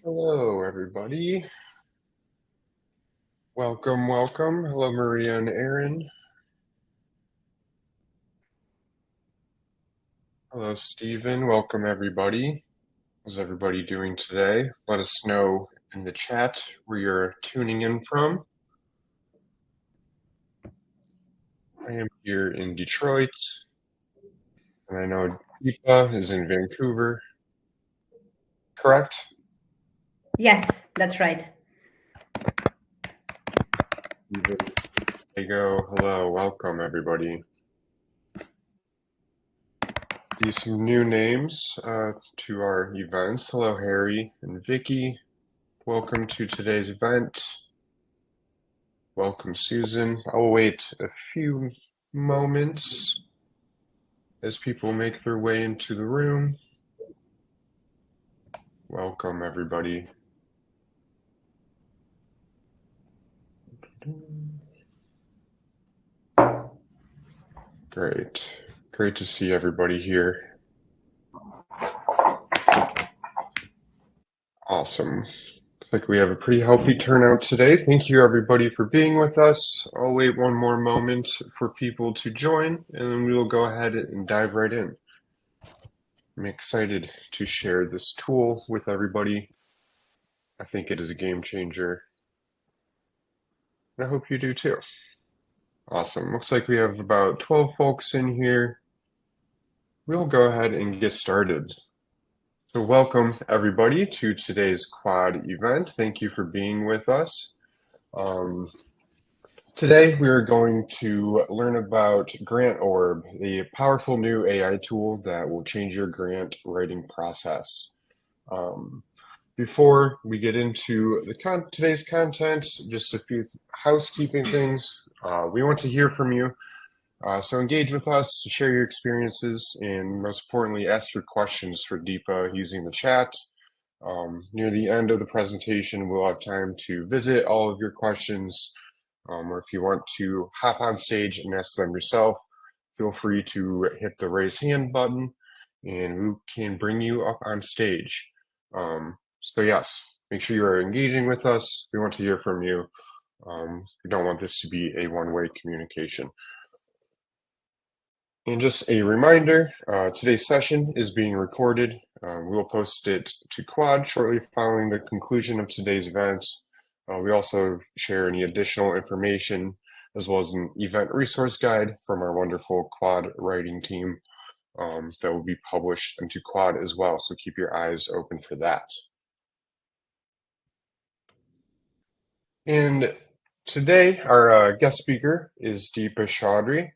Hello, everybody. Welcome, welcome. Hello, Maria and Aaron. Hello, Stephen. Welcome, everybody. How's everybody doing today? Let us know in the chat where you're tuning in from. I am here in Detroit, and I know Deepa is in Vancouver. Correct? Yes, that's right. There you go. Hello, welcome, everybody. See some new names to our events. Hello, Harry and Vicky. Welcome to today's event. Welcome, Susan. I'll wait a few moments as people make their way into the room. Welcome, everybody. Great. Great to see everybody here. Awesome. Looks like we have a pretty healthy turnout today. Thank you, everybody, for being with us. I'll wait one more moment for people to join, and then we will go ahead and dive right in. I'm excited to share this tool with everybody. I think it is a game changer. And I hope you do too. Awesome. Looks like we have about 12 folks in here. We'll go ahead and get started. So welcome everybody to today's quad event. Thank you for being with us. Today we are going to learn about Grant Orb, the powerful new AI tool that will change your grant writing process. Before we get into today's content, just a few housekeeping things. We want to hear from you. So engage with us, share your experiences, and most importantly, ask your questions for Deepa using the chat. Near the end of the presentation, we'll have time to visit all of your questions, or if you want to hop on stage and ask them yourself, feel free to hit the raise hand button, and we can bring you up on stage. So yes, make sure you are engaging with us. We want to hear from you. We don't want this to be a one-way communication. And just a reminder, today's session is being recorded. We will post it to Quad shortly following the conclusion of today's event. We also share any additional information as well as an event resource guide from our wonderful Quad writing team that will be published into Quad as well. So keep your eyes open for that. And today, our guest speaker is Deepa Chaudhry,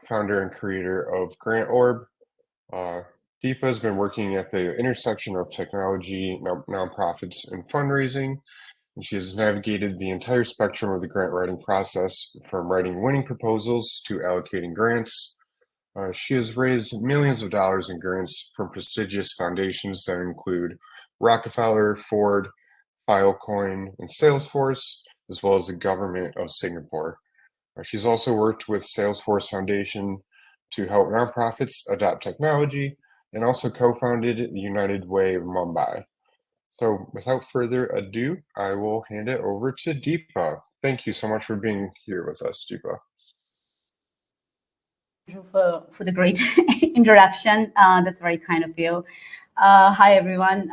founder and creator of Grant Orb. Deepa has been working at the intersection of technology, nonprofits, and fundraising, and she has navigated the entire spectrum of the grant writing process, from writing winning proposals to allocating grants. She has raised millions of dollars in grants from prestigious foundations that include Rockefeller, Ford, Filecoin, and Salesforce, as well as the government of Singapore. She's also worked with Salesforce Foundation to help nonprofits adopt technology, and also co-founded the United Way of Mumbai. So without further ado, I will hand it over to Deepa. Thank you so much for being here with us, Deepa. For the great introduction. That's very kind of you. Hi, everyone.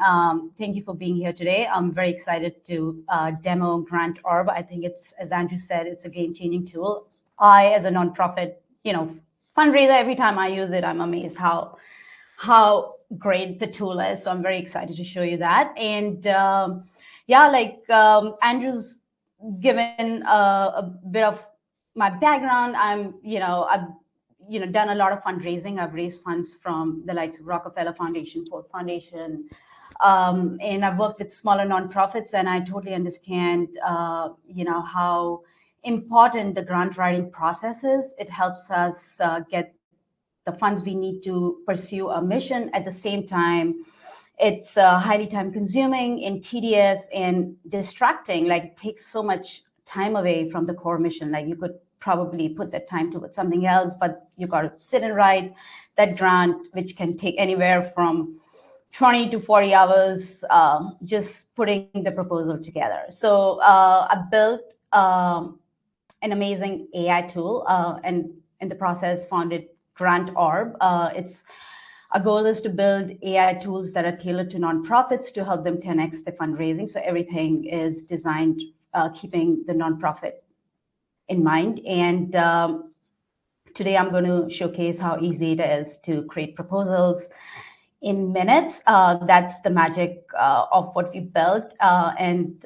Thank you for being here today. I'm very excited to demo Grant Orb. I think it's, as Andrew said, it's a game-changing tool. I, as a nonprofit, fundraiser, every time I use it, I'm amazed how great the tool is. So I'm very excited to show you that. And Andrew's given a bit of my background. I've done a lot of fundraising. I've raised funds from the likes of Rockefeller Foundation, Ford Foundation, and I've worked with smaller nonprofits, and I totally understand, how important the grant writing process is. It helps us get the funds we need to pursue a mission. At the same time, it's highly time consuming and tedious and distracting. Like, it takes so much time away from the core mission. Like, you could probably put that time towards something else, but you got to sit and write that grant, which can take anywhere from 20 to 40 hours just putting the proposal together. So I built an amazing AI tool, and in the process founded Grant Orb. It's Our goal is to build AI tools that are tailored to nonprofits to help them 10x their fundraising. So everything is designed keeping the nonprofit in mind. And today I'm going to showcase how easy it is to create proposals in minutes. That's the magic of what we built. And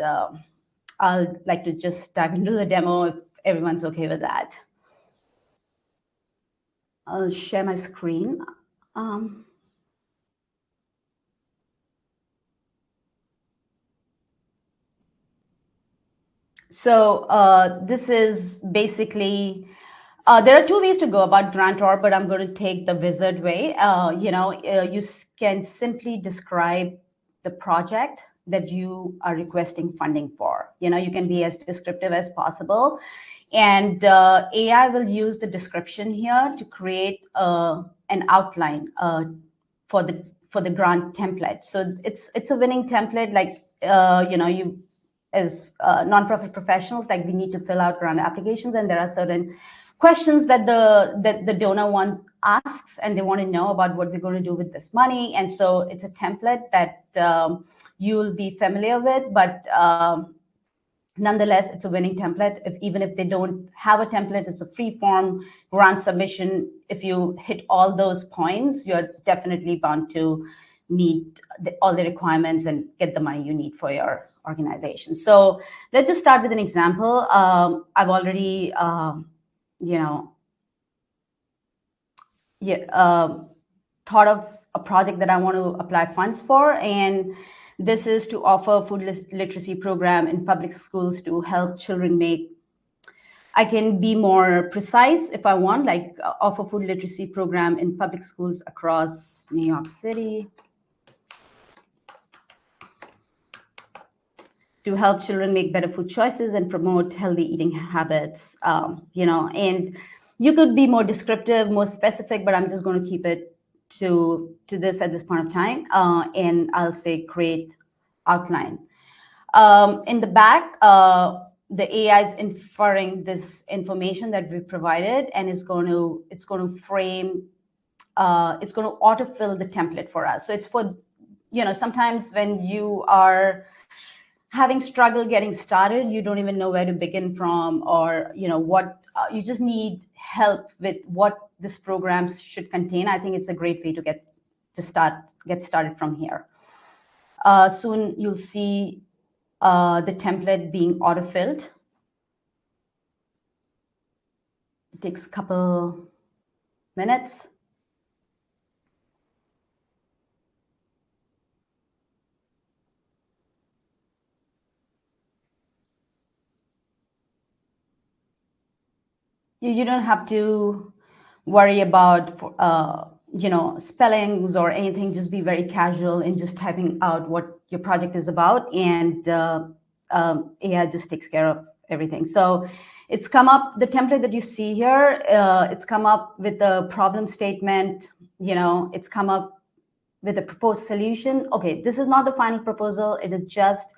I'll like to just dive into the demo if everyone's okay with that. I'll share my screen. So this is basically, there are two ways to go about Grantor, but I'm going to take the wizard way. You can simply describe the project that you are requesting funding for. You can be as descriptive as possible. And AI will use the description here to create an outline for the grant template. So it's a winning template, like you as nonprofit professionals, like we need to fill out grant applications, and there are certain questions that the donor asks, and they want to know about what we're going to do with this money. And so it's a template that you'll be familiar with, but nonetheless, it's a winning template. Even if they don't have a template, it's a free form grant submission. If you hit all those points, you're definitely bound to meet all the requirements and get the money you need for your organization. So let's just start with an example. I've already, thought of a project that I want to apply funds for, and this is to offer food literacy program in public schools to help children make. I can be more precise if I want, like offer food literacy program in public schools across New York City to help children make better food choices and promote healthy eating habits. And you could be more descriptive, more specific, but I'm just going to keep it to this at this point of time. And I'll say create outline. In the back, the AI is inferring this information that we provided, and it's going to frame, it's going to autofill the template for us. So it's for, sometimes when you are having struggle getting started, you don't even know where to begin from, or what you just need help with what this program should contain. I think it's a great way to get started from here. Soon you'll see the template being autofilled. It takes a couple minutes. You don't have to worry about spellings or anything. Just be very casual in just typing out what your project is about, and AI just takes care of everything. So it's come up, the template that you see here, it's come up with a problem statement, it's come up with a proposed solution. Okay, this is not the final proposal. It is just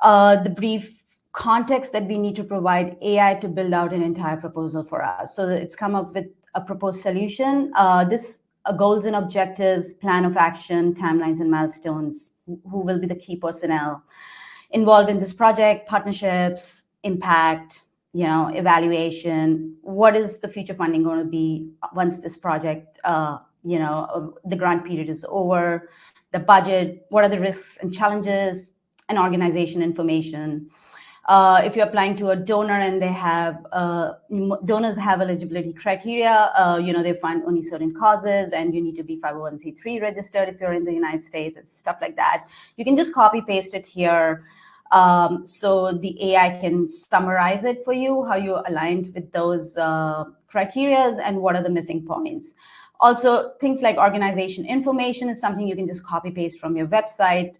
the brief context that we need to provide AI to build out an entire proposal for us. So it's come up with a proposed solution. This goals and objectives, plan of action, timelines and milestones, who will be the key personnel involved in this project, partnerships, impact, evaluation. What is the future funding going to be once this project, the grant period is over, the budget, what are the risks and challenges, and organization information. If you're applying to a donor and they have, donors have eligibility criteria, they fund only certain causes, and you need to be 501c3 registered if you're in the United States, and stuff like that. You can just copy paste it here. So the AI can summarize it for you, how you aligned with those criteria and what are the missing points. Also, things like organization information is something you can just copy paste from your website.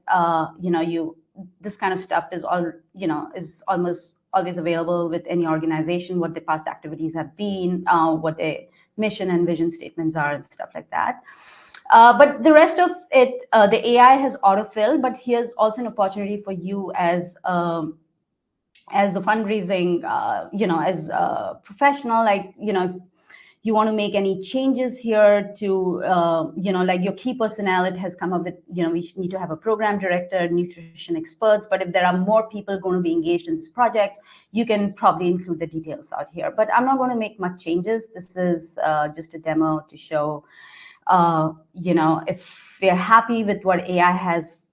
This kind of stuff is is almost always available with any organization, what their past activities have been, what their mission and vision statements are, and stuff like that. But the rest of it, the AI has autofill, but here's also an opportunity for you as a fundraising, as a professional, like, you want to make any changes here to, like your key personnel, it has come up with, we need to have a program director, nutrition experts, but if there are more people going to be engaged in this project, you can probably include the details out here. But I'm not going to make much changes. This is just a demo to show, if we're happy with what AI has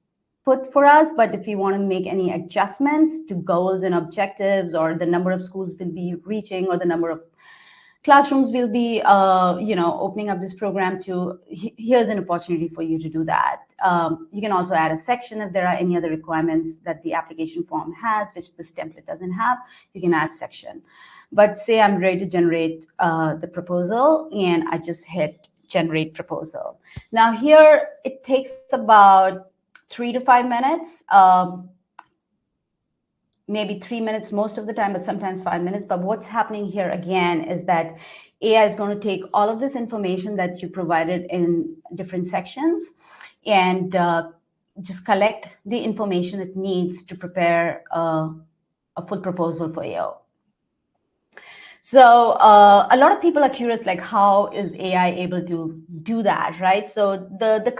put for us, but if you want to make any adjustments to goals and objectives, or the number of schools we'll be reaching, or the number of classrooms will be, opening up this program to, here's an opportunity for you to do that. You can also add a section if there are any other requirements that the application form has, which this template doesn't have, you can add section. But say I'm ready to generate the proposal, and I just hit generate proposal. Now here, it takes about 3 to 5 minutes. Maybe 3 minutes most of the time, but sometimes 5 minutes. But what's happening here again is that AI is going to take all of this information that you provided in different sections and just collect the information it needs to prepare a full proposal for you. So a lot of people are curious, like, how is AI able to do that, right? So the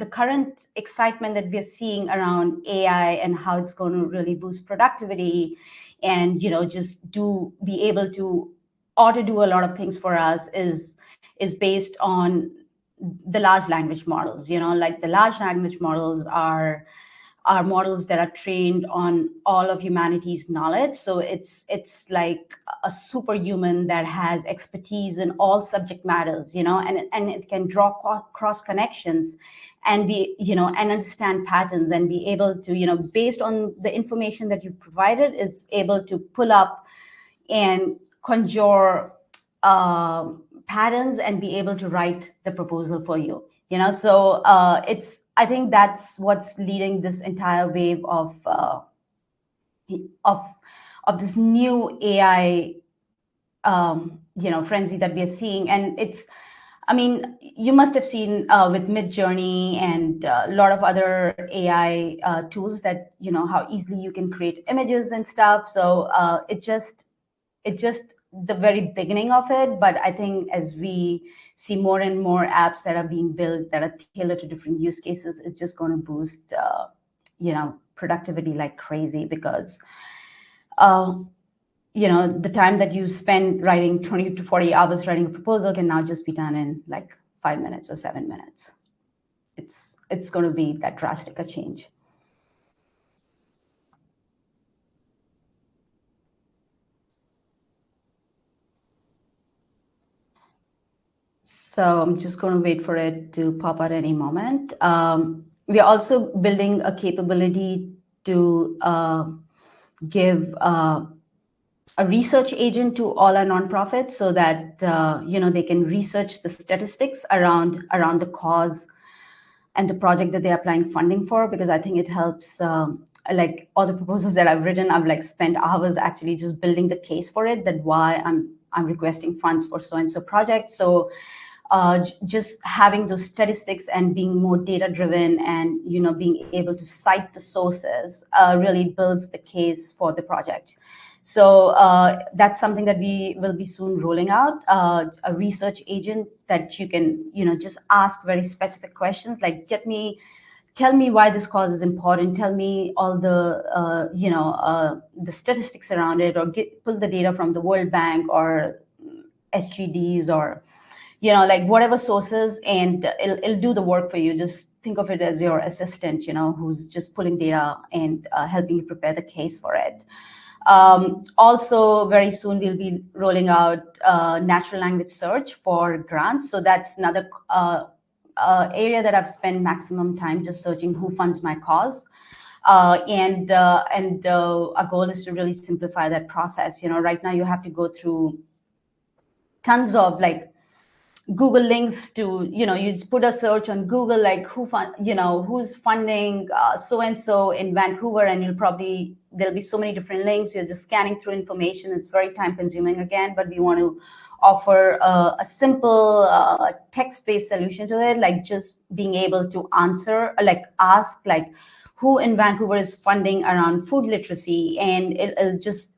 current excitement that we're seeing around AI and how it's going to really boost productivity and, just be able to auto do a lot of things for us is based on the large language models. Like, the large language models are models that are trained on all of humanity's knowledge. So it's like a superhuman that has expertise in all subject matters, and it can draw cross connections and be, and understand patterns and be able to, based on the information that you provided, is able to pull up and conjure patterns and be able to write the proposal for you. So I think that's what's leading this entire wave of this new AI frenzy that we are seeing. And you must have seen with Midjourney and a lot of other AI tools that how easily you can create images and stuff. So it's just the very beginning of it. But I think as we see more and more apps that are being built that are tailored to different use cases, it's just going to boost productivity like crazy, because the time that you spend writing 20 to 40 hours writing a proposal can now just be done in like 5 minutes or 7 minutes. It's going to be that drastic a change. So I'm just going to wait for it to pop out any moment. We're also building a capability to give a research agent to all our nonprofits, so that they can research the statistics around the cause and the project that they're applying funding for, because I think it helps. Like, all the proposals that I've written, I've like spent hours actually just building the case for it, that why I'm requesting funds for so and so project. So just having those statistics and being more data driven and being able to cite the sources really builds the case for the project. So that's something that we will be soon rolling out, a research agent that you can just ask very specific questions, like tell me why this cause is important, tell me all the statistics around it, or pull the data from the World Bank or SGDs, or like whatever sources, and it'll do the work for you. Just think of it as your assistant, who's just pulling data and helping you prepare the case for it. Also, very soon we'll be rolling out natural language search for grants. So that's another area that I've spent maximum time just searching who funds my cause. And our goal is to really simplify that process. Right now you have to go through tons of like Google links to, you just put a search on Google, like who's funding so and so in Vancouver, and there'll be so many different links. You're just scanning through information. It's very time consuming again, but we want to offer a simple text-based solution to it, like just being able to answer, like ask, like who in Vancouver is funding around food literacy, and it'll just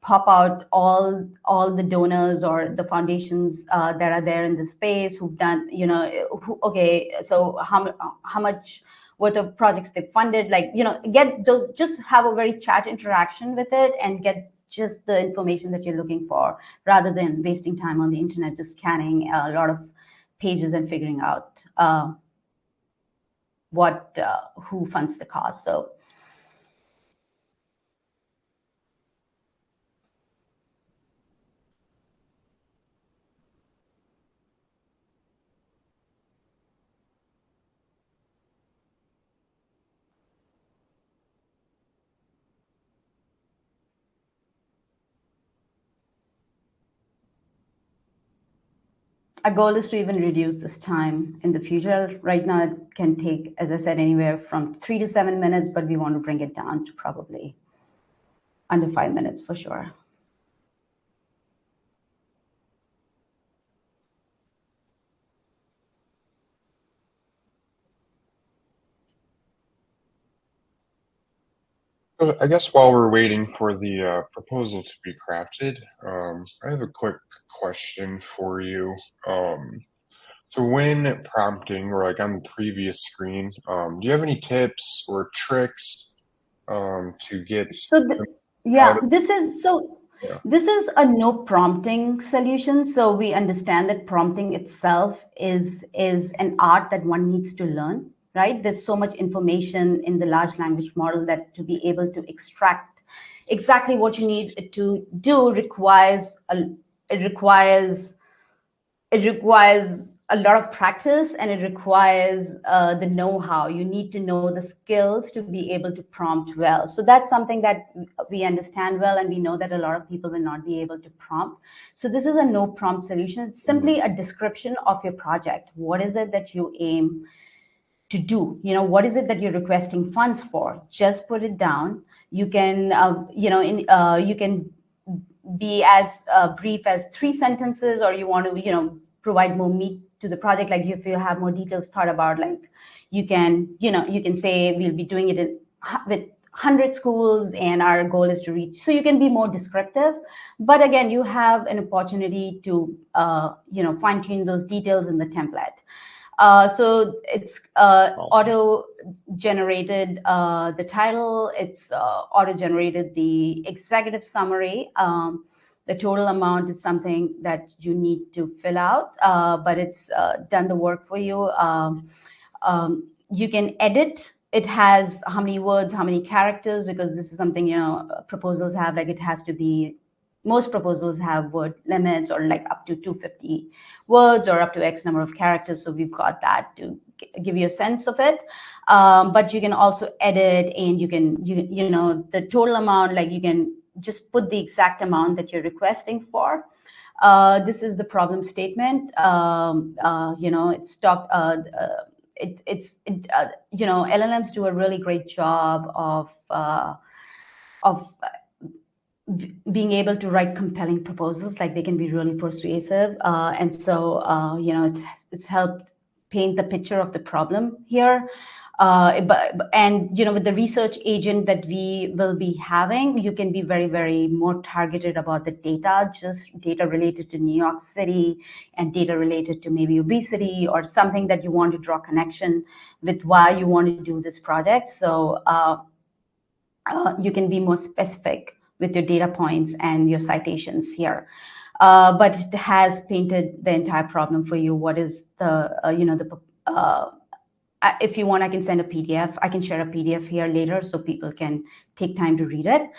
pop out all the donors or the foundations that are there in the space who've done, okay, so how much worth of projects they funded, like, get those, just have a very chat interaction with it and get just the information that you're looking for, rather than wasting time on the internet just scanning a lot of pages and figuring out who funds the cause. So our goal is to even reduce this time in the future. Right now, it can take, as I said, anywhere from 3 to 7 minutes, but we want to bring it down to probably under 5 minutes for sure. I guess while we're waiting for the proposal to be crafted, I have a quick question for you. So when prompting, or like on the previous screen, do you have any tips or tricks to get So out yeah, of? Yeah. this is a no prompting solution. So we understand that prompting itself is an art that one needs to learn, right? There's so much information in the large language model that to be able to extract exactly what you need to do it requires it requires a lot of practice, and it requires the know-how. You need to know the skills to be able to prompt well. So that's something that we understand well, and we know that a lot of people will not be able to prompt. So this is a no prompt solution. It's simply a description of your project. What is it that you aim to do? What is it that you're requesting funds for? Just put it down. You can you can be as brief as 3 sentences, or you want to provide more meat to the project, like if you have more details thought about, like you can say we'll be doing it with 100 schools and our goal is to reach, so you can be more descriptive. But again, you have an opportunity to fine tune those details in the template. So it's auto generated the title, it's auto generated the executive summary. The total amount is something that you need to fill out, but it's done the work for you. You can edit. It has how many words, how many characters, because this is something proposals have, like it has to be, most proposals have word limits, or like up to 250 words or up to X number of characters. So we've got that to give you a sense of it. But you can also edit, and you can, the total amount, like you can just put the exact amount that you're requesting for. This is the problem statement. It's talk. LLMs do a really great job of being able to write compelling proposals. Like they can be really persuasive, and so it's helped paint the picture of the problem here. And with the research agent that we will be having, you can be very, very more targeted about the data, just data related to New York City and data related to maybe obesity or something that you want to draw connection with why you want to do this project. So you can be more specific with your data points and your citations here. But it has painted the entire problem for you. What is if you want, I can send a PDF. I can share a PDF here later so people can take time to read it.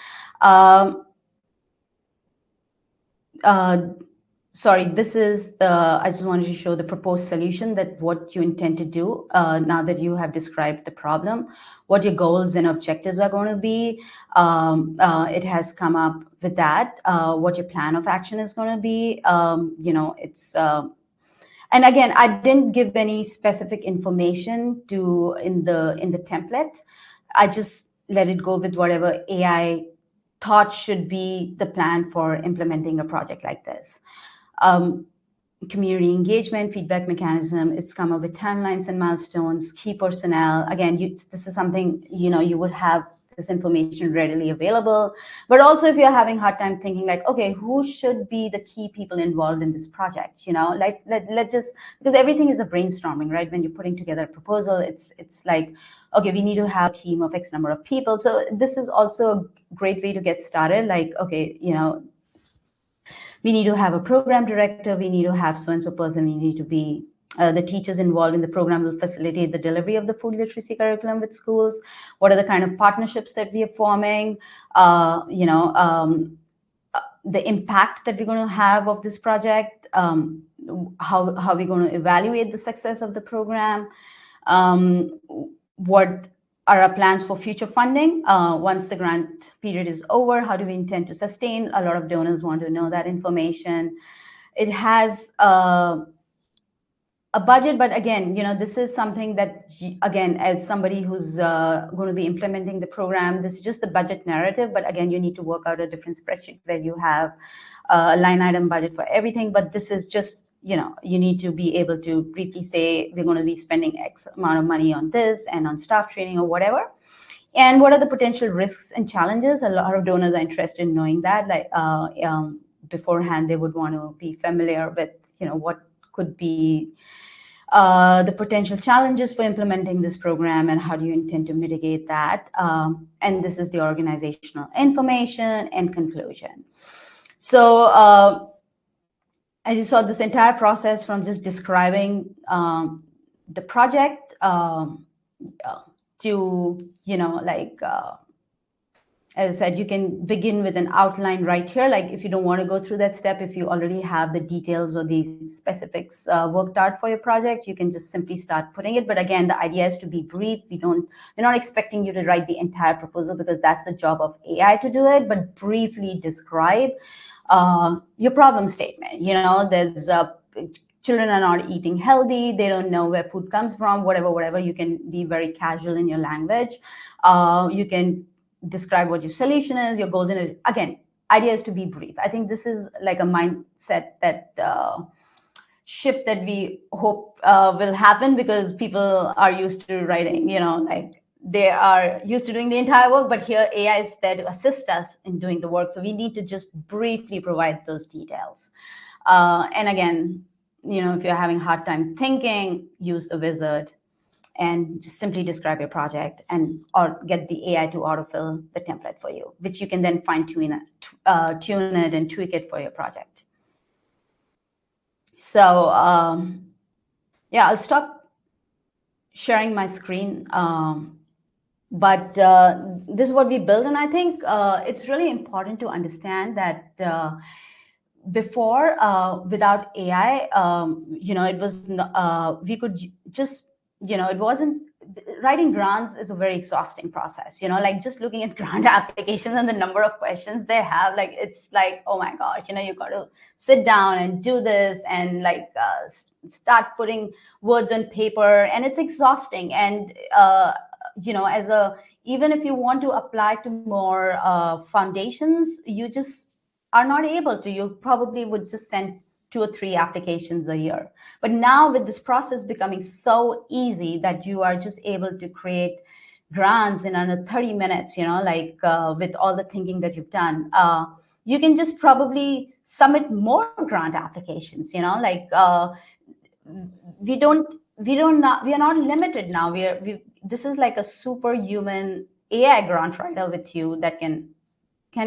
Sorry, this is, I just wanted to show the proposed solution, that what you intend to do now that you have described the problem, what your goals and objectives are going to be. It has come up with that, what your plan of action is going to be. And again, I didn't give any specific information in the template. I just let it go with whatever AI thought should be the plan for implementing a project like this. Um, Community engagement, feedback mechanism. It's come up with timelines and milestones, key personnel. Again, this is something, you would have this information readily available. But also if you're having hard time thinking like, okay, who should be the key people involved in this project? Like let just, because everything is a brainstorming, right? When you're putting together a proposal, it's like, okay, we need to have a team of X number of people. So this is also a great way to get started. Like, okay, we need to have a program director, we need to have so-and-so person, we need to be the teachers involved in the program will facilitate the delivery of the food literacy curriculum with schools. What are the kind of partnerships that we are forming? The impact that we're going to have of this project, how we're going to evaluate the success of the program, um, what are our plans for future funding once the grant period is over, how do we intend to sustain. A lot of donors want to know that information. It has a budget, but again, this is something that, again, as somebody who's going to be implementing the program, this is just the budget narrative, but again, you need to work out a different spreadsheet where you have a line item budget for everything. But this is just, you need to be able to briefly say we're going to be spending X amount of money on this and on staff training or whatever. And what are the potential risks and challenges? A lot of donors are interested in knowing that. Like beforehand, they would want to be familiar with, what could be the potential challenges for implementing this program and how do you intend to mitigate that. And this is the organizational information and conclusion. So as you saw, this entire process from just describing the project to, as I said, you can begin with an outline right here. Like if you don't want to go through that step, if you already have the details or the specifics worked out for your project, you can just simply start putting it. But again, the idea is to be brief. We're not expecting you to write the entire proposal because that's the job of AI to do it, but briefly describe your problem statement. There's children are not eating healthy. They don't know where food comes from, whatever. You can be very casual in your language. You can describe what your solution is, your goals, and again, idea is to be brief. I think this is like a mindset that shift that we hope will happen, because people are used to writing, like they are used to doing the entire work, but here AI is there to assist us in doing the work. So we need to just briefly provide those details. And again, if you're having a hard time thinking, use the wizard and just simply describe your project or get the AI to autofill the template for you, which you can then fine tune it and tweak it for your project. So yeah, I'll stop sharing my screen. But this is what we built, and I think it's really important to understand that before, without AI, it was we could just, it wasn't, writing grants is a very exhausting process. Like just looking at grant applications and the number of questions they have, like it's like, oh my gosh, you got to sit down and do this and like start putting words on paper, and it's exhausting. And as a, even if you want to apply to more foundations, you just are not able to. You probably would just send 2 or 3 applications a year. But now with this process becoming so easy that you are just able to create grants in under 30 minutes, like with all the thinking that you've done, you can just probably submit more grant applications, like we are not limited now. This is like a superhuman AI grant writer with you that can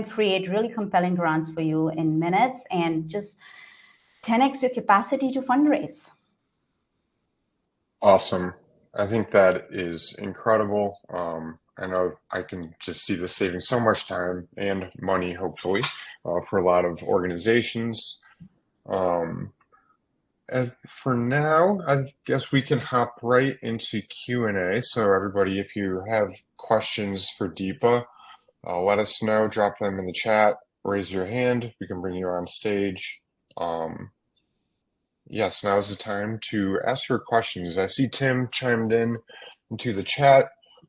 create really compelling grants for you in minutes and just 10x your capacity to fundraise. Awesome. I think that is incredible. I know I can just see this saving so much time and money, hopefully, for a lot of organizations. Um, and for now, I guess we can hop right into Q&A. So everybody, if you have questions for Deepa, let us know, drop them in the chat, raise your hand, we can bring you on stage. Yes, now is the time to ask your questions. I see Tim chimed in into the chat,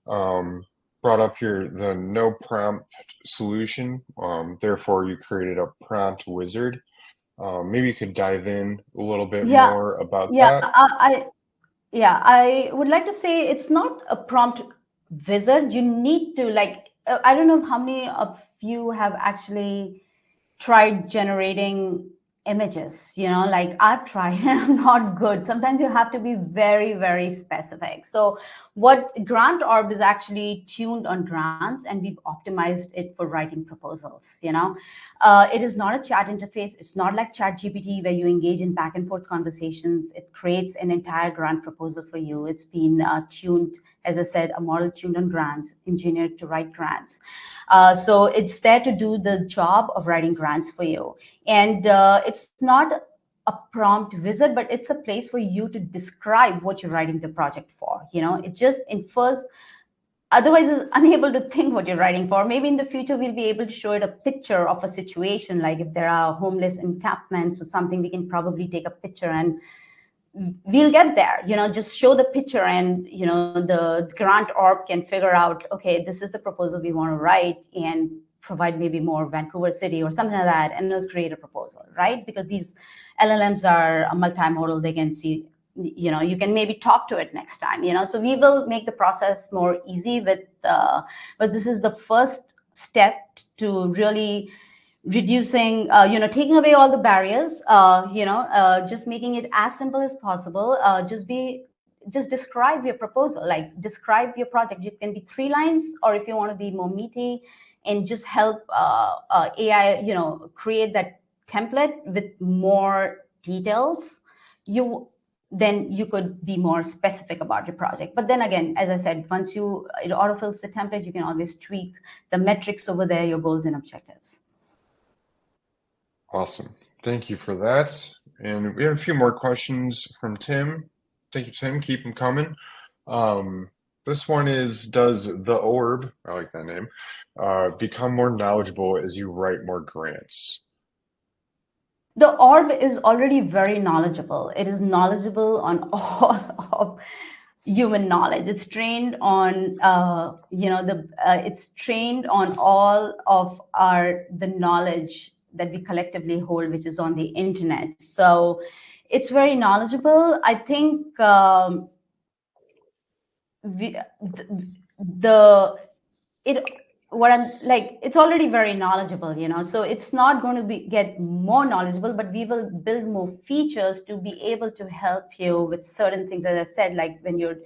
brought up the no prompt solution. Therefore, you created a prompt wizard. Maybe you could dive in a little bit Yeah, more about yeah. that. Yeah, I would like to say it's not a prompt wizard. You need to I don't know how many of you have actually tried generating images, like I've tried and I'm not good. Sometimes you have to be very, very specific. So what Grant Orb is actually tuned on grants, and we've optimized it for writing proposals. It is not a chat interface. It's not like chat GPT where you engage in back and forth conversations. It creates an entire grant proposal for you. It's been tuned, as I said, a model tuned on grants, engineered to write grants. So it's there to do the job of writing grants for you. And it's not a prompt wizard, but it's a place for you to describe what you're writing the project for. It just infers, otherwise is unable to think what you're writing for. Maybe in the future we'll be able to show it a picture of a situation, like if there are homeless encampments or something, we can probably take a picture and we'll get there. Just show the picture, and the grant orb can figure out, okay, this is the proposal we want to write, and provide maybe more Vancouver City or something like that, and it'll create a proposal, right? Because these LLMs are multimodal. They can see, you can maybe talk to it next time. So we will make the process more easy but this is the first step to really reducing, taking away all the barriers, just making it as simple as possible. Just describe your proposal, like describe your project. It can be 3 lines, or if you want to be more meaty and just help AI, create that template with more details, then you could be more specific about your project. But then again, as I said, once it autofills the template, you can always tweak the metrics over there, your goals and objectives. Awesome. Thank you for that. And we have a few more questions from Tim. Thank you, Tim. Keep them coming. Um, this one is, does the orb, I like that name, become more knowledgeable as you write more grants? The orb is already very knowledgeable. It is knowledgeable on all of human knowledge. It's trained on, it's trained on all of the knowledge that we collectively hold, which is on the internet. So it's very knowledgeable. I think we, the it what I'm like, it's already very knowledgeable, so it's not going to get more knowledgeable, but we will build more features to be able to help you with certain things. As I said, like when you're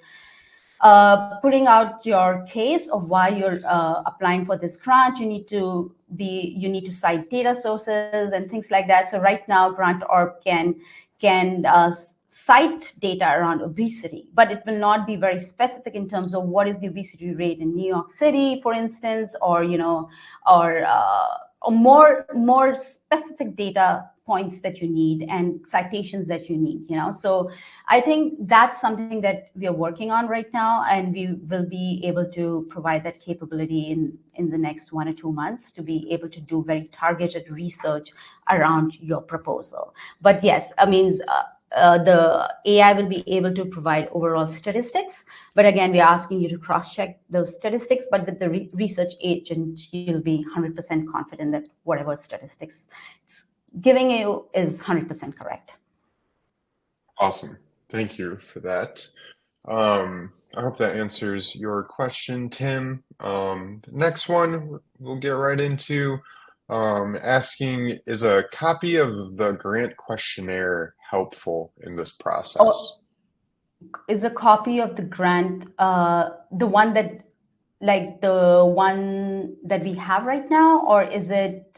putting out your case of why you're applying for this grant, you need to cite data sources and things like that. So right now, Grant Orb can cite data around obesity, but it will not be very specific in terms of what is the obesity rate in New York City, for instance, or or more specific data points that you need and citations that you need. So I think that's something that we are working on right now, and we will be able to provide that capability in the next 1 or 2 months, to be able to do very targeted research around your proposal. But yes, I mean, the AI will be able to provide overall statistics. But again, we are asking you to cross-check those statistics. But with the research agent, you'll be 100% confident that whatever statistics it's giving you is 100% correct. Awesome. Thank you for that. I hope that answers your question, Tim. Next one we'll get right into, asking, is a copy of the grant questionnaire helpful in this process? Or is a copy of the grant the one that, like the one that we have right now, or is it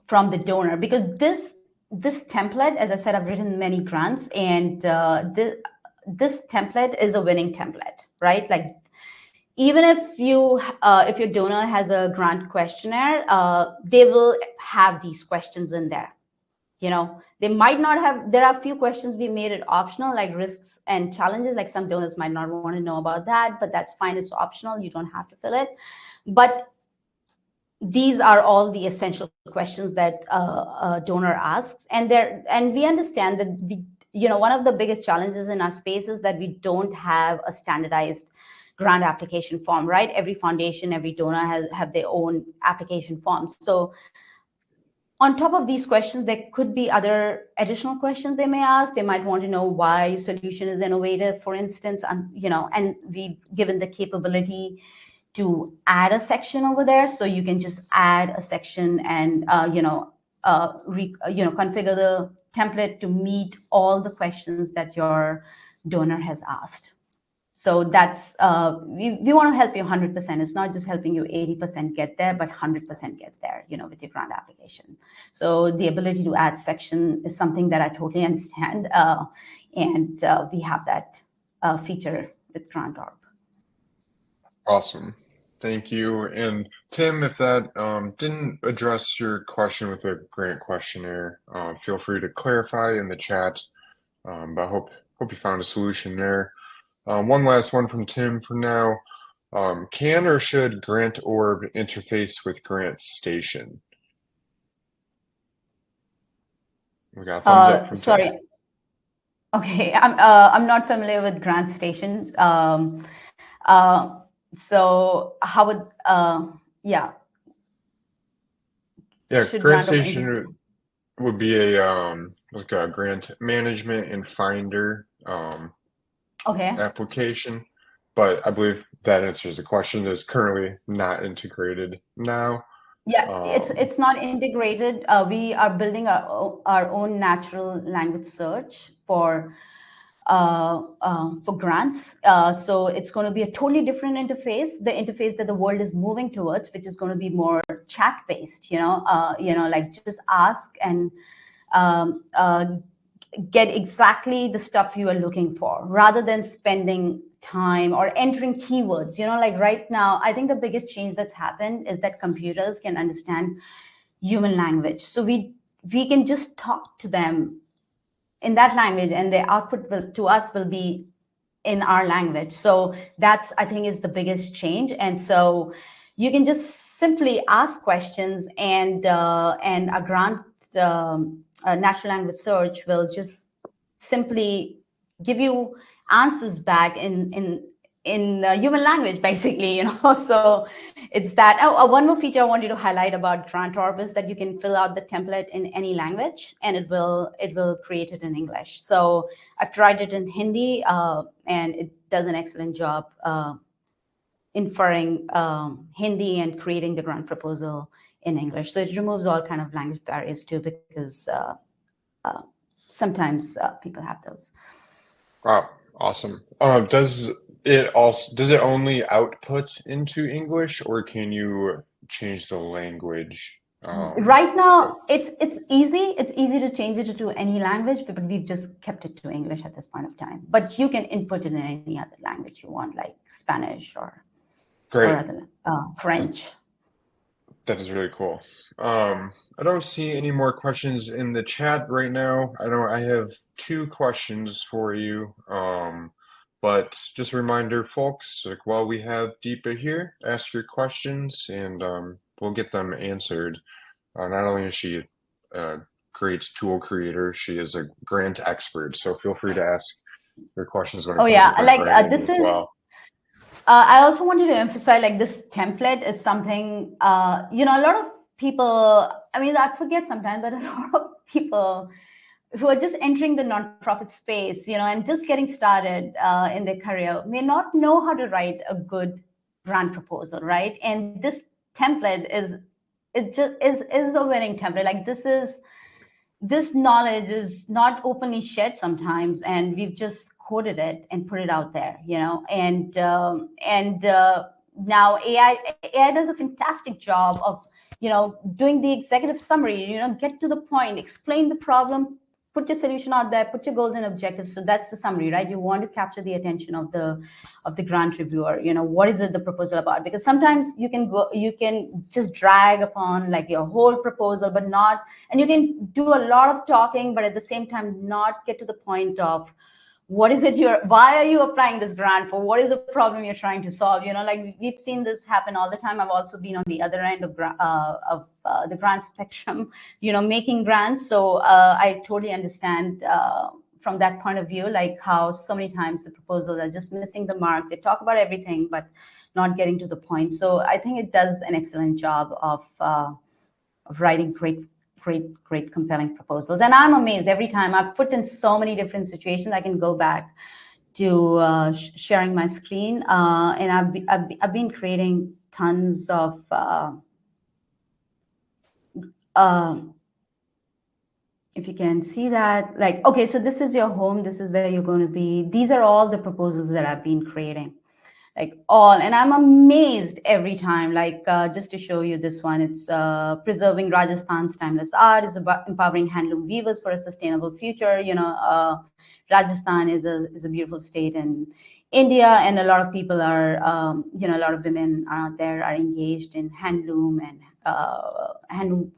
from the donor? Because this template, as I said, I've written many grants, and this template is a winning template, right? Like, even if your donor has a grant questionnaire, they will have these questions in there. They might not have. There are a few questions we made it optional, like risks and challenges. Like, some donors might not want to know about that, but that's fine. It's optional. You don't have to fill it. But these are all the essential questions that a donor asks, and we understand that one of the biggest challenges in our space is that we don't have a standardized grant application form, right? Every foundation, every donor have their own application forms. So On top of these questions, there could be other additional questions they may ask. They might want to know why your solution is innovative, for instance, and and we've given the capability to add a section over there, so you can just add a section and configure the template to meet all the questions that your donor has asked. So that's we want to help you 100%. It's not just helping you 80% get there, but 100% get there, with your grant application. So the ability to add section is something that I totally understand, and we have that feature with GrantOrb. Awesome. Thank you. And Tim, if that didn't address your question with a grant questionnaire, feel free to clarify in the chat. But I hope you found a solution there. One last one from Tim for now. Can or should GrantOrb interface with GrantStation? We got a thumbs up from sorry. Tim. Okay, I'm not familiar with GrantStations. So how would yeah? Yeah, GrantStation would be a like a grant management and finder application, but I believe that answers the question. It's currently not integrated now. Yeah, it's not integrated. We are building our own natural language search for grants. So it's going to be a totally different interface, the interface that the world is moving towards, which is going to be more chat based. Like just ask and get exactly the stuff you are looking for, rather than spending time or entering keywords. Like right now, I think the biggest change that's happened is that computers can understand human language. So we can just talk to them in that language, and the output to us will be in our language. So that's, I think, is the biggest change. And so you can just simply ask questions, and a grant natural language search will just simply give you answers back in human language, basically. So it's that. One more feature I wanted to highlight about GrantOrb is that you can fill out the template in any language, and it will create it in English. So I've tried it in Hindi, and it does an excellent job inferring Hindi and creating the grant proposal in English. So it removes all kind of language barriers too, because sometimes people have those. Wow, awesome. Does it only output into English, or can you change the language? Right now, it's easy. It's easy to change it to any language, but we've just kept it to English at this point of time. But you can input it in any other language you want, like Spanish or other, French. That is really cool. I don't see any more questions in the chat right now. I have two questions for you. But just a reminder, folks, like while we have Deepa here, ask your questions and we'll get them answered. Not only is she a great tool creator, she is a grant expert. So feel free to ask your questions when it comes to grant writing this as is. well. I also wanted to emphasize, like, this template is something, a lot of people, I mean, I forget sometimes, but a lot of people who are just entering the nonprofit space, and just getting started in their career may not know how to write a good grant proposal, right? And this template is a winning template. Like, this knowledge is not openly shared sometimes, and we've just coded it and put it out there, and now AI does a fantastic job of doing the executive summary, get to the point, explain the problem, put your solution out there, put your goals and objectives. So that's the summary, right? You want to capture the attention of the grant reviewer. What is it the proposal about? Because sometimes you can just drag upon like your whole proposal, but not, and you can do a lot of talking, but at the same time not get to the point of what is it why are you applying this grant for? What is the problem you're trying to solve? Like, we've seen this happen all the time. I've also been on the other end of the grant spectrum, making grants. So I totally understand from that point of view, like how so many times the proposals are just missing the mark. They talk about everything, but not getting to the point. So I think it does an excellent job of writing great great, compelling proposals. And I'm amazed every time. I've put in so many different situations. I can go back to sharing my screen, and I've been creating tons of. If you can see that, like, okay, so this is your home. This is where you're going to be. These are all the proposals that I've been creating. Like all, and I'm amazed every time. Like just to show you this one, it's preserving Rajasthan's timeless art, is about empowering handloom weavers for a sustainable future. Rajasthan is a beautiful state in India, and a lot of people are, a lot of women there are engaged in handloom and handloom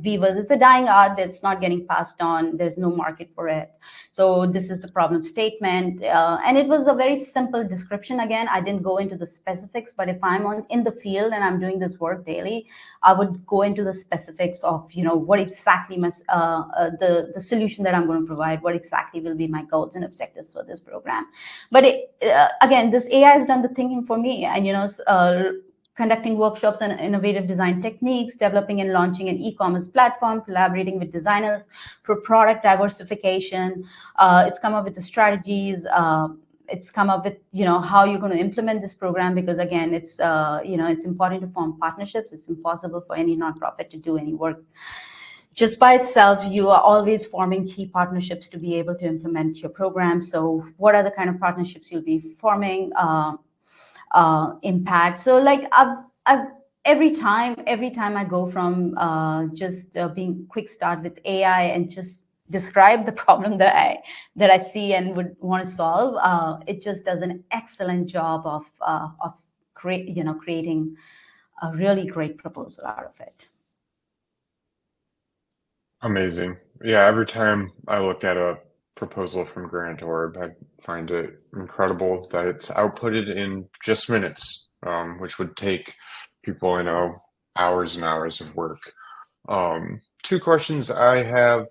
weavers. It's a dying art that's not getting passed on. There's no market for it. So this is the problem statement, and it was a very simple description. Again, I didn't go into the specifics, but if I'm in the field and I'm doing this work daily, I would go into the specifics of what exactly must the solution that I'm going to provide, what exactly will be my goals and objectives for this program. But again, this AI has done the thinking for me, and conducting workshops on innovative design techniques, developing and launching an e-commerce platform, collaborating with designers for product diversification. It's come up with the strategies. It's come up with how you're going to implement this program, because again, it's it's important to form partnerships. It's impossible for any nonprofit to do any work just by itself. You are always forming key partnerships to be able to implement your program. So what are the kind of partnerships you'll be forming? Impact. So like I've every time I go from just being quick start with AI and just describe the problem that I see and would want to solve, it just does an excellent job of creating a really great proposal out of it. Amazing. Yeah, every time I look at a proposal from Grant Orb, I find it incredible that it's outputted in just minutes, which would take people, hours and hours of work. Two questions I have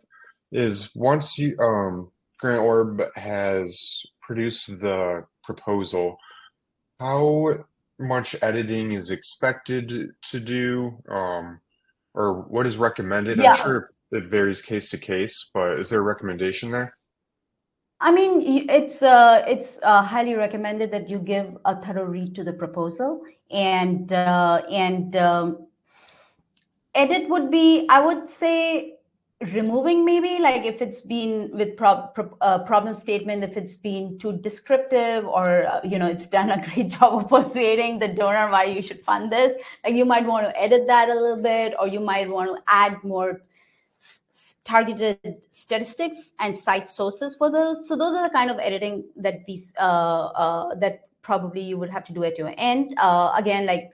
is once Grant Orb has produced the proposal, how much editing is expected to do? Or what is recommended? I'm Yeah. sure it varies case to case, but is there a recommendation there? I mean, it's highly recommended that you give a thorough read to the proposal, and edit would be, I would say, removing, maybe, like if it's been with problem statement, if it's been too descriptive, or it's done a great job of persuading the donor why you should fund this. Like you might want to edit that a little bit, or you might want to add more targeted statistics and cite sources for those. So those are the kind of editing that that probably you would have to do at your end. Again, like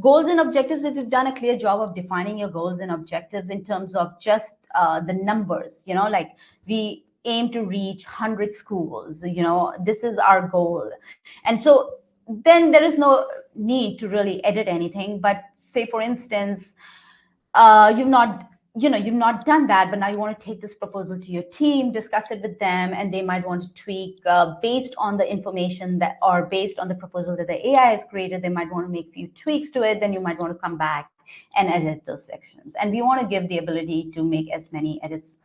goals and objectives, if you've done a clear job of defining your goals and objectives in terms of just the numbers, like we aim to reach 100 schools, this is our goal. And so then there is no need to really edit anything. But say, for instance, you've not done that, but now you want to take this proposal to your team, discuss it with them, and they might want to tweak based on the information that, or based on the proposal that the AI has created. They might want to make a few tweaks to it. Then you might want to come back and edit those sections. And we want to give the ability to make as many edits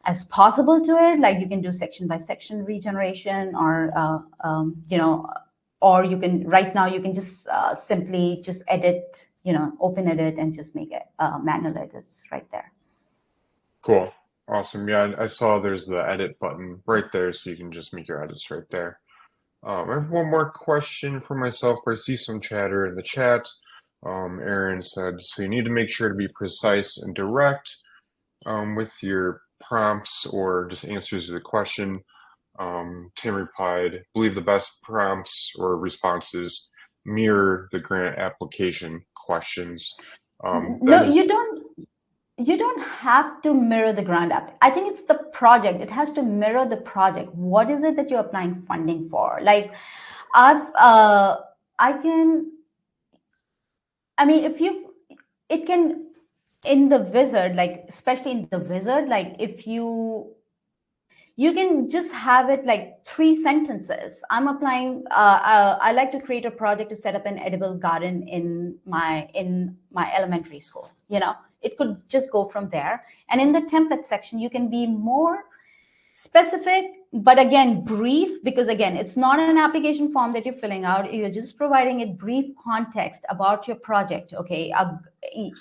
as possible to it. Like you can do section by section regeneration, or you can, right now you can just simply just edit, open edit and just make it manual edits right there. Cool. Awesome. Yeah, I saw there's the edit button right there, so you can just make your edits right there. I have one more question for myself, but I see some chatter in the chat. Aaron said, so you need to make sure to be precise and direct with your prompts or just answers to the question. Tim replied, believe the best prompts or responses mirror the grant application questions. No, you don't have to mirror the grant app. I think it's the project. It has to mirror the project. What is it that you're applying funding for? Like it can, in the wizard, like especially in the wizard, like if you can just have it like 3 sentences. I'm applying, I like to create a project to set up an edible garden in my elementary school. it could just go from there. And in the template section, you can be more specific, but again brief, because again it's not an application form that you're filling out, you're just providing a brief context about your project. Okay, and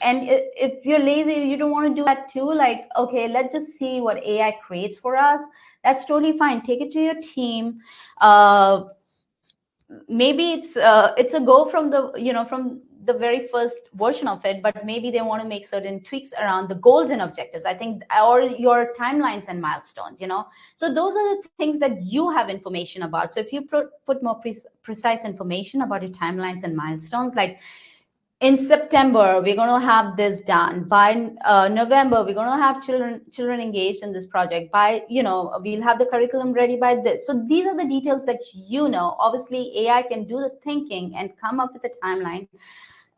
if you're lazy, you don't want to do that too, like, okay, let's just see what AI creates for us, that's totally fine, take it to your team. Maybe it's a go from the, from the very first version of it, but maybe they want to make certain tweaks around the goals and objectives, I think, or your timelines and milestones, so those are the things that you have information about. So if you put more precise information about your timelines and milestones, like in September, we're going to have this done. By November, we're going to have children engaged in this project. By, we'll have the curriculum ready by this. So these are the details that, obviously AI can do the thinking and come up with a timeline.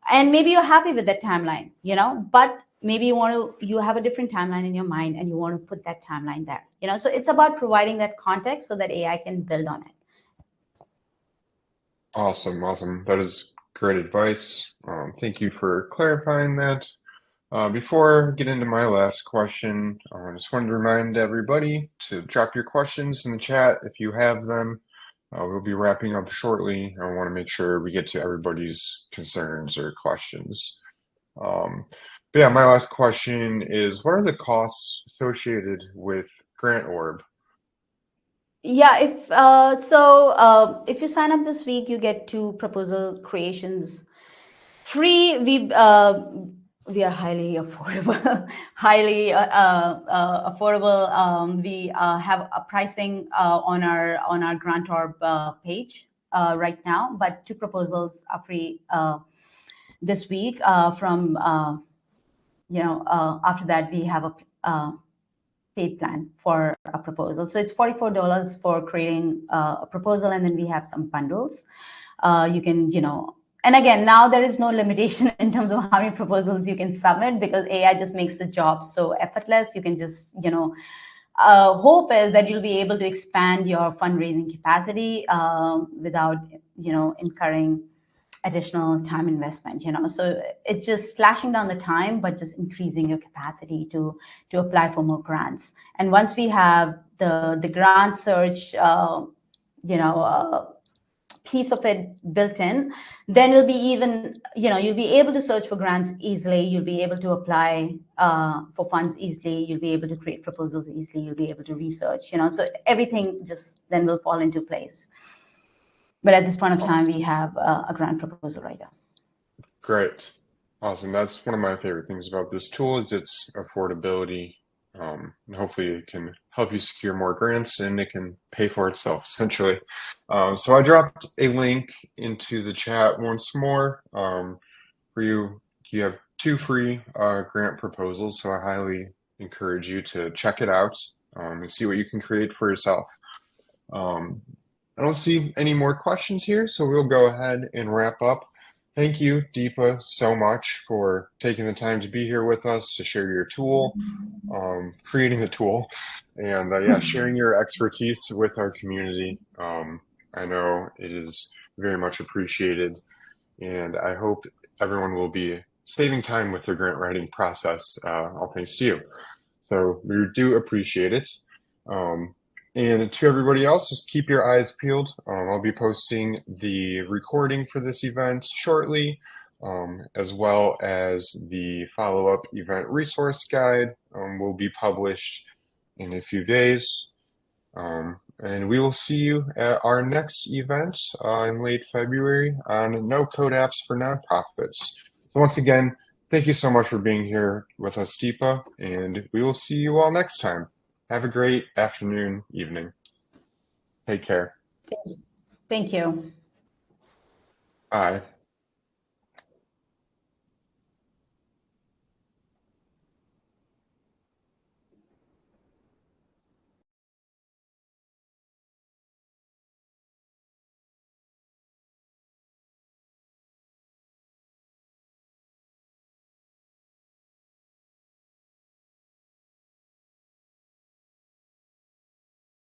And maybe you're happy with that timeline, but maybe you have a different timeline in your mind and you want to put that timeline there, so it's about providing that context so that AI can build on it. Awesome, awesome. That is great advice. Thank you for clarifying that. Before I get into my last question, I just wanted to remind everybody to drop your questions in the chat if you have them. We'll be wrapping up shortly. I want to make sure we get to everybody's concerns or questions. But yeah, my last question is, what are the costs associated with GrantOrb? Yeah, if you sign up this week, you get 2 proposal creations free. We are highly affordable, highly affordable. We have a pricing on our GrantOrb page right now, but 2 proposals are free this week. After that, we have a paid plan for a proposal. So it's $44 for creating a proposal, and then we have some bundles. You can, and again, now there is no limitation in terms of how many proposals you can submit, because AI just makes the job so effortless. You can just, hope is that you'll be able to expand your fundraising capacity without, incurring additional time investment, so it's just slashing down the time, but just increasing your capacity to apply for more grants. And once we have the grant search piece of it built in, then it'll be even, you'll be able to search for grants easily, you'll be able to apply for funds easily, you'll be able to create proposals easily, you'll be able to research, so everything just then will fall into place. But at this point of time, we have a grant proposal writer. Great. Awesome. That's one of my favorite things about this tool is its affordability. And hopefully it can help you secure more grants and it can pay for itself, essentially. So I dropped a link into the chat once more for you. You have 2 free grant proposals, so I highly encourage you to check it out and see what you can create for yourself. I don't see any more questions here, so we'll go ahead and wrap up. Thank you, Deepa, so much for taking the time to be here with us to share your tool, creating the tool, and yeah, sharing your expertise with our community. I know it is very much appreciated, and I hope everyone will be saving time with their grant writing process, all thanks to you. So we do appreciate it. And to everybody else, just keep your eyes peeled. I'll be posting the recording for this event shortly, as well as the follow-up event resource guide will be published in a few days. And we will see you at our next event in late February on No Code Apps for Nonprofits. So once again, thank you so much for being here with us, Deepa, and we will see you all next time. Have a great afternoon, evening. Take care. Thank you. Bye.